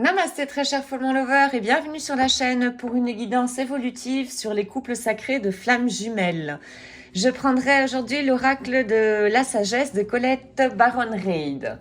Namasté très cher Follow Lover et bienvenue sur la chaîne pour une guidance évolutive sur les couples sacrés de flammes jumelles. Je prendrai aujourd'hui l'oracle de la sagesse de Colette Baron-Reid.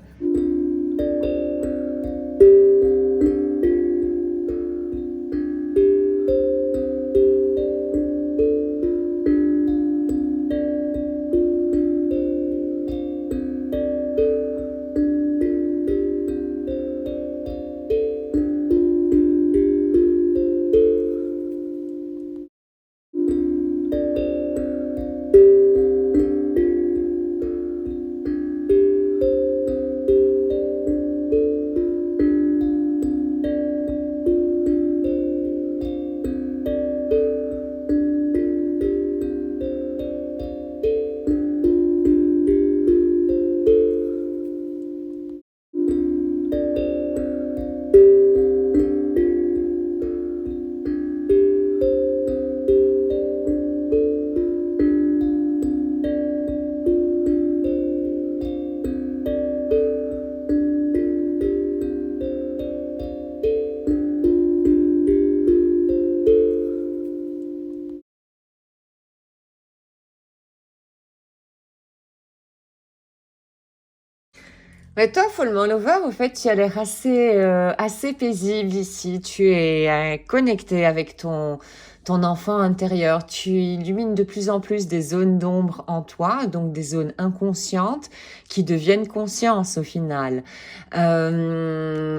Mais toi, Follow Lover, au fait, tu as l'air assez paisible ici. Tu es connecté avec ton enfant intérieur. Tu illumines de plus en plus des zones d'ombre en toi, donc des zones inconscientes qui deviennent conscience au final.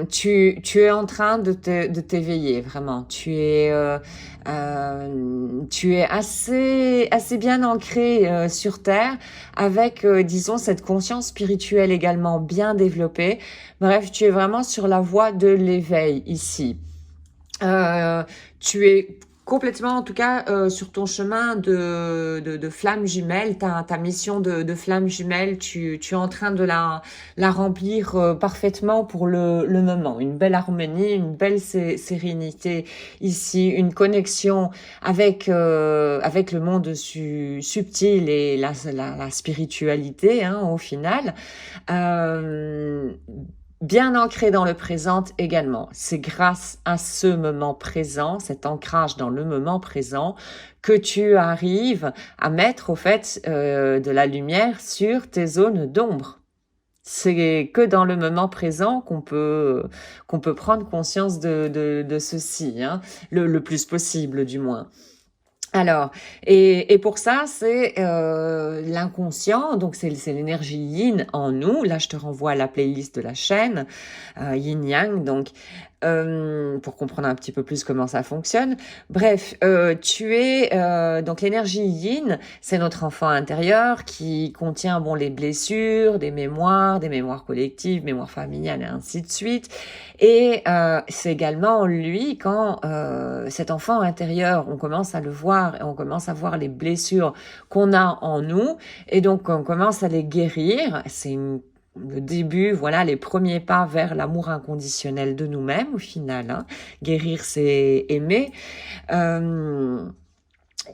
Tu es en train de t'éveiller, vraiment. Tu es assez bien ancré sur Terre avec, disons, cette conscience spirituelle également bien développée. Bref, tu es vraiment sur la voie de l'éveil ici. Tu es complètement, en tout cas, sur ton chemin de flamme jumelle, ta mission de flamme jumelle, tu es en train de la remplir parfaitement pour le moment. Une belle harmonie, une belle sérénité ici, une connexion avec le monde subtil et la spiritualité, hein, au final. Euh, Bien ancré dans le présent également. C'est grâce à ce moment présent, cet ancrage dans le moment présent, que tu arrives à mettre au fait de la lumière sur tes zones d'ombre. C'est que dans le moment présent qu'on peut prendre conscience de ceci, hein, le plus possible du moins. Alors, et pour ça, c'est l'inconscient, donc c'est l'énergie yin en nous. Là, je te renvoie à la playlist de la chaîne, Yin Yang, donc pour comprendre un petit peu plus comment ça fonctionne. Bref, donc l'énergie yin, c'est notre enfant intérieur qui contient bon les blessures, des mémoires collectives, mémoires familiales et ainsi de suite. Et c'est également lui quand cet enfant intérieur, on commence à le voir et on commence à voir les blessures qu'on a en nous et donc on commence à les guérir. Le début, voilà, les premiers pas vers l'amour inconditionnel de nous-mêmes au final. Hein. Guérir, c'est aimer. Euh,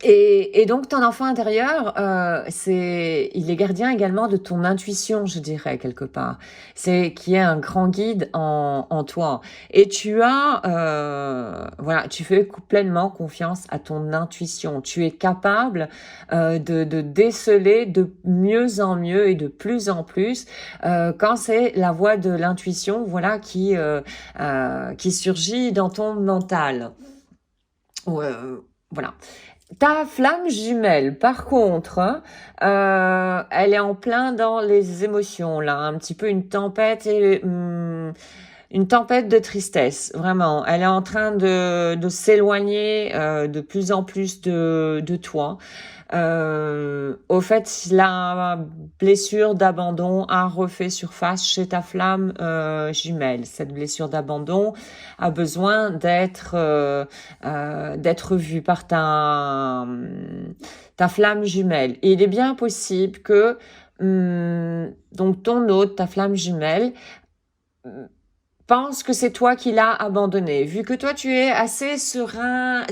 et donc ton enfant intérieur, il est gardien également de ton intuition, je dirais quelque part. C'est qui est un grand guide en toi. Et tu fais pleinement confiance à ton intuition. Tu es capable de déceler de mieux en mieux et de plus en plus quand c'est la voix de l'intuition, voilà, qui surgit dans ton mental. Voilà. Ta flamme jumelle, par contre, hein, elle est en plein dans les émotions, là, un petit peu une tempête de tristesse, vraiment. Elle est en train de s'éloigner de plus en plus de toi. Au fait, la blessure d'abandon a refait surface chez ta flamme jumelle. Cette blessure d'abandon a besoin d'être vue par ta flamme jumelle. Et il est bien possible que donc ton hôte, ta flamme jumelle, pense que c'est toi qui l'as abandonné. Vu que toi, tu es assez serein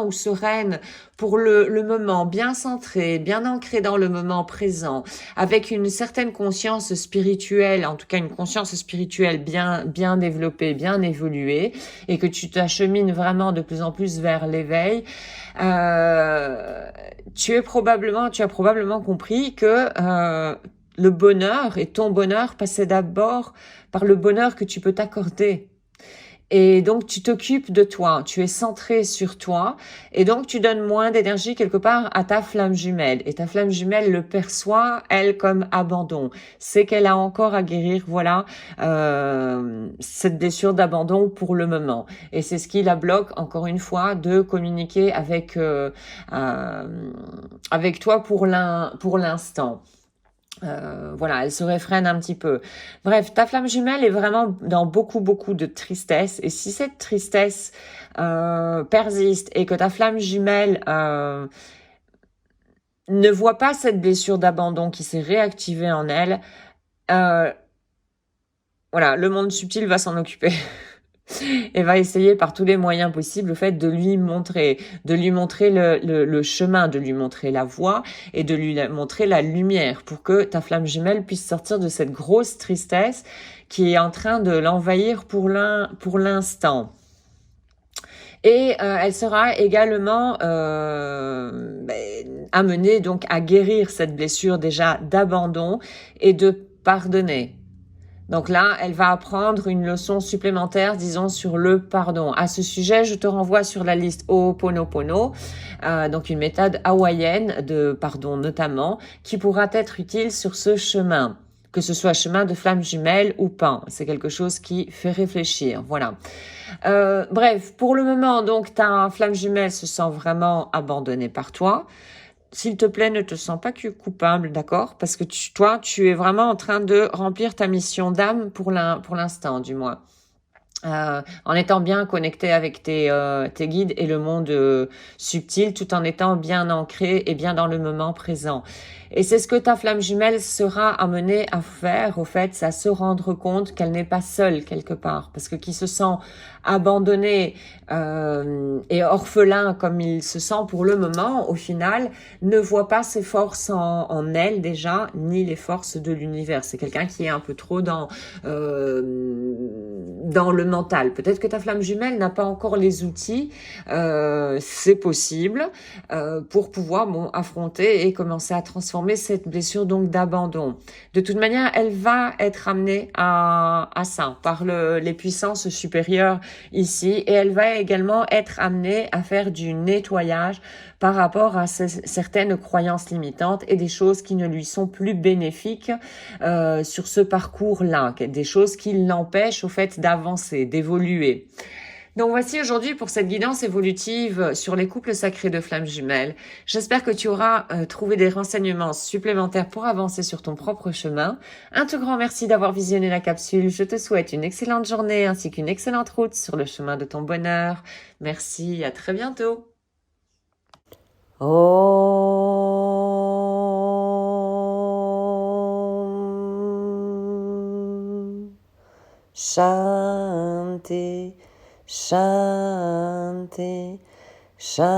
ou sereine pour le moment, bien centré, bien ancré dans le moment présent, avec une certaine conscience spirituelle, en tout cas une conscience spirituelle bien développée, bien évoluée, et que tu t'achemines vraiment de plus en plus vers l'éveil, tu as probablement compris que le bonheur et ton bonheur passait d'abord par le bonheur que tu peux t'accorder. Et donc, tu t'occupes de toi, tu es centré sur toi, et donc tu donnes moins d'énergie quelque part à ta flamme jumelle. Et ta flamme jumelle le perçoit, elle, comme abandon. C'est qu'elle a encore à guérir, voilà, cette blessure d'abandon pour le moment. Et c'est ce qui la bloque, encore une fois, de communiquer avec toi pour l'instant. Voilà, elle se réfrène un petit peu. Bref, ta flamme jumelle est vraiment dans beaucoup de tristesse. Et si cette tristesse persiste et que ta flamme jumelle ne voit pas cette blessure d'abandon qui s'est réactivée en elle, voilà, le monde subtil va s'en occuper. Et va essayer par tous les moyens possibles le fait de lui montrer le chemin, de lui montrer la voie et de lui montrer la lumière pour que ta flamme jumelle puisse sortir de cette grosse tristesse qui est en train de l'envahir pour l'instant. Et elle sera également amenée donc à guérir cette blessure déjà d'abandon et de pardonner. Donc là, elle va apprendre une leçon supplémentaire, disons, sur le pardon. À ce sujet, je te renvoie sur la liste Ho'oponopono, donc une méthode hawaïenne de pardon notamment, qui pourra être utile sur ce chemin, que ce soit chemin de flamme jumelle ou pas. C'est quelque chose qui fait réfléchir, voilà. Bref, pour le moment, donc, ta flamme jumelle se sent vraiment abandonnée par toi. S'il te plaît, ne te sens pas coupable, d'accord? Parce que toi, tu es vraiment en train de remplir ta mission d'âme pour l'instant, du moins. En étant bien connecté avec tes guides et le monde subtil, tout en étant bien ancré et bien dans le moment présent. Et c'est ce que ta flamme jumelle sera amenée à faire, au fait, c'est à se rendre compte qu'elle n'est pas seule quelque part. Parce que qui se sent abandonné et orphelin comme il se sent pour le moment, au final, ne voit pas ses forces en elle déjà, ni les forces de l'univers. C'est quelqu'un qui est un peu trop dans le mental. Peut-être que ta flamme jumelle n'a pas encore les outils, c'est possible, pour pouvoir affronter et commencer à transformer cette blessure donc d'abandon. De toute manière, elle va être amenée à ça par les puissances supérieures ici, et elle va également être amenée à faire du nettoyage par rapport à certaines croyances limitantes et des choses qui ne lui sont plus bénéfiques sur ce parcours-là, des choses qui l'empêchent au fait d'avancer, d'évoluer. Donc voici aujourd'hui pour cette guidance évolutive sur les couples sacrés de flammes jumelles. J'espère que tu auras trouvé des renseignements supplémentaires pour avancer sur ton propre chemin. Un tout grand merci d'avoir visionné la capsule. Je te souhaite une excellente journée ainsi qu'une excellente route sur le chemin de ton bonheur. Merci, à très bientôt. Shanti, Shanti, Shanti.